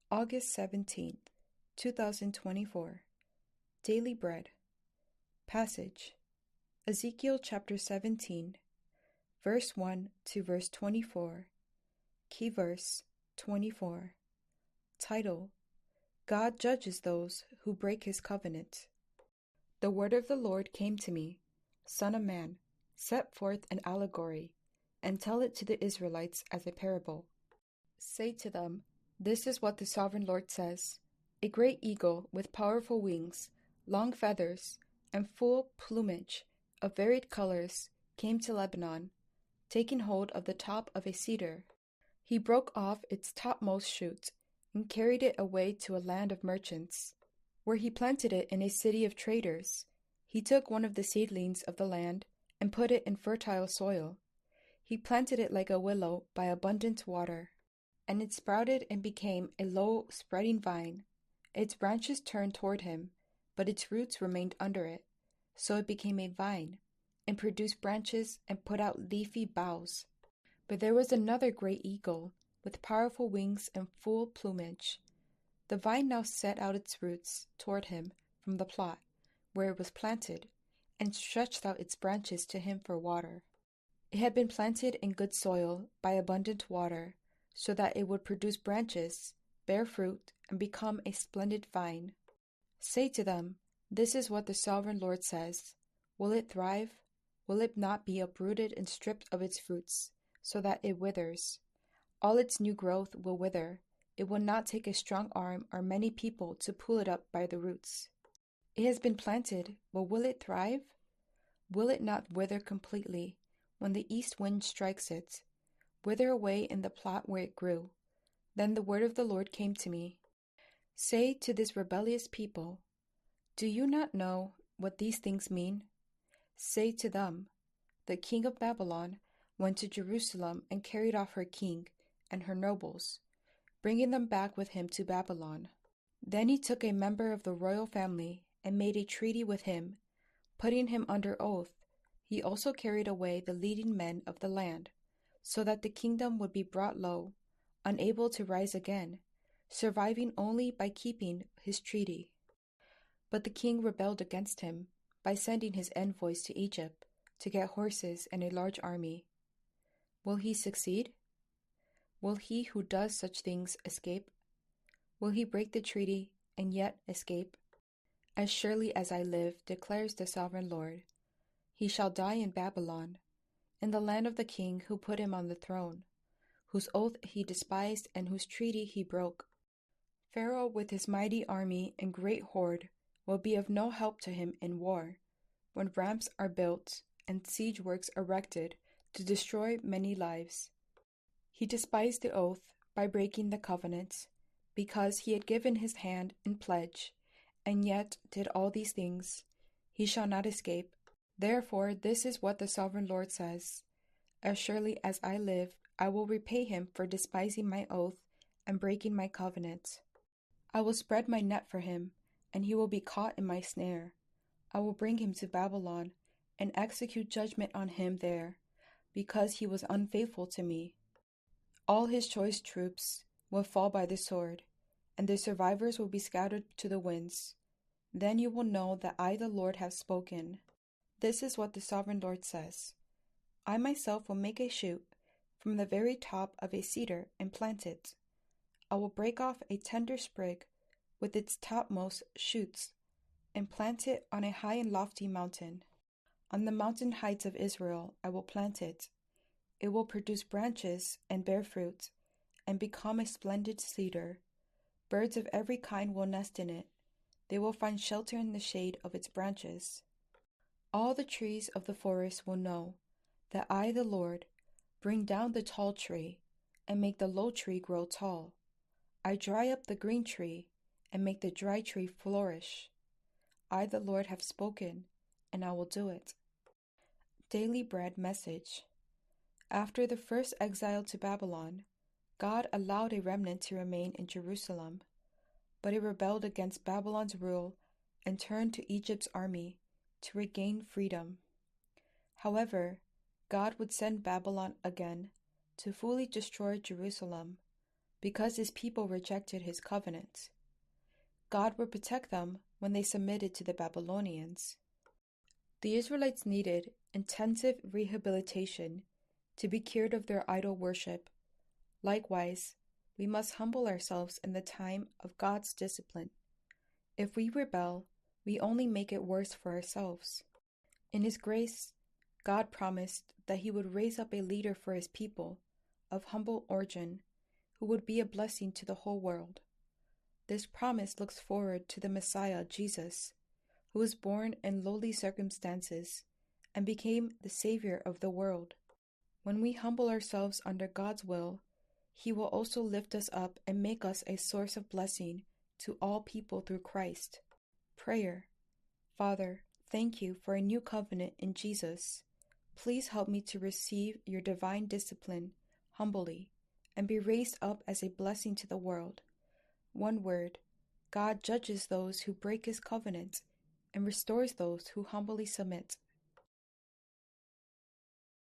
August 17th, 2024. Daily Bread. Passage: Ezekiel chapter 17, verse 1 to verse 24. Key verse 24. Title: God judges those who break his covenant. The word of the Lord came to me. Son of man, set forth an allegory, and tell it to the Israelites as a parable. Say to them, this is what the sovereign Lord says. A great eagle with powerful wings, long feathers, and full plumage of varied colors came to Lebanon, taking hold of the top of a cedar. He broke off its topmost shoot and carried it away to a land of merchants, where he planted it in a city of traders. He took one of the seedlings of the land and put it in fertile soil. He planted it like a willow by abundant water, and it sprouted and became a low, spreading vine. Its branches turned toward him, but its roots remained under it. So it became a vine, and produced branches and put out leafy boughs. But there was another great eagle, with powerful wings and full plumage. The vine now set out its roots toward him from the plot where it was planted, and stretched out its branches to him for water. It had been planted in good soil by abundant water, so that it would produce branches, bear fruit, and become a splendid vine. Say to them, this is what the sovereign Lord says. Will it thrive? Will it not be uprooted and stripped of its fruits, so that it withers? All its new growth will wither. It will not take a strong arm or many people to pull it up by the roots. It has been planted, but will it thrive? Will it not wither completely when the east wind strikes it? Wither away in the plot where it grew. Then the word of the Lord came to me. Say to this rebellious people, do you not know what these things mean? Say to them, the king of Babylon went to Jerusalem and carried off her king and her nobles, bringing them back with him to Babylon. Then he took a member of the royal family and made a treaty with him, putting him under oath. He also carried away the leading men of the land, so that the kingdom would be brought low, unable to rise again, surviving only by keeping his treaty. But the king rebelled against him by sending his envoys to Egypt to get horses and a large army. Will he succeed? Will he who does such things escape? Will he break the treaty and yet escape? As surely as I live, declares the sovereign Lord, he shall die in Babylon, in the land of the king who put him on the throne, whose oath he despised and whose treaty he broke. Pharaoh with his mighty army and great horde will be of no help to him in war, when ramps are built and siege works erected to destroy many lives. He despised the oath by breaking the covenant, because he had given his hand in pledge, and yet did all these things. He shall not escape. Therefore, this is what the sovereign Lord says. As surely as I live, I will repay him for despising my oath and breaking my covenant. I will spread my net for him, and he will be caught in my snare. I will bring him to Babylon and execute judgment on him there, because he was unfaithful to me. All his choice troops will fall by the sword, and the survivors will be scattered to the winds. Then you will know that I, the Lord, have spoken. This is what the sovereign Lord says. I myself will make a shoot from the very top of a cedar and plant it. I will break off a tender sprig with its topmost shoots and plant it on a high and lofty mountain. On the mountain heights of Israel I will plant it. It will produce branches and bear fruit and become a splendid cedar. Birds of every kind will nest in it. They will find shelter in the shade of its branches. All the trees of the forest will know that I, the Lord, bring down the tall tree and make the low tree grow tall. I dry up the green tree and make the dry tree flourish. I, the Lord, have spoken, and I will do it. Daily Bread Message. After the first exile to Babylon, God allowed a remnant to remain in Jerusalem, but it rebelled against Babylon's rule and turned to Egypt's army to regain freedom. However, God would send Babylon again to fully destroy Jerusalem, because his people rejected his covenant. God would protect them when they submitted to the Babylonians. The Israelites needed intensive rehabilitation to be cured of their idol worship. Likewise, we must humble ourselves in the time of God's discipline. If we rebel, we only make it worse for ourselves. In His grace, God promised that He would raise up a leader for His people of humble origin who would be a blessing to the whole world. This promise looks forward to the Messiah, Jesus, who was born in lowly circumstances and became the Savior of the world. When we humble ourselves under God's will, He will also lift us up and make us a source of blessing to all people through Christ. Prayer. Father, thank you for a new covenant in Jesus. Please help me to receive your divine discipline humbly and be raised up as a blessing to the world. One word, God judges those who break His covenant and restores those who humbly submit.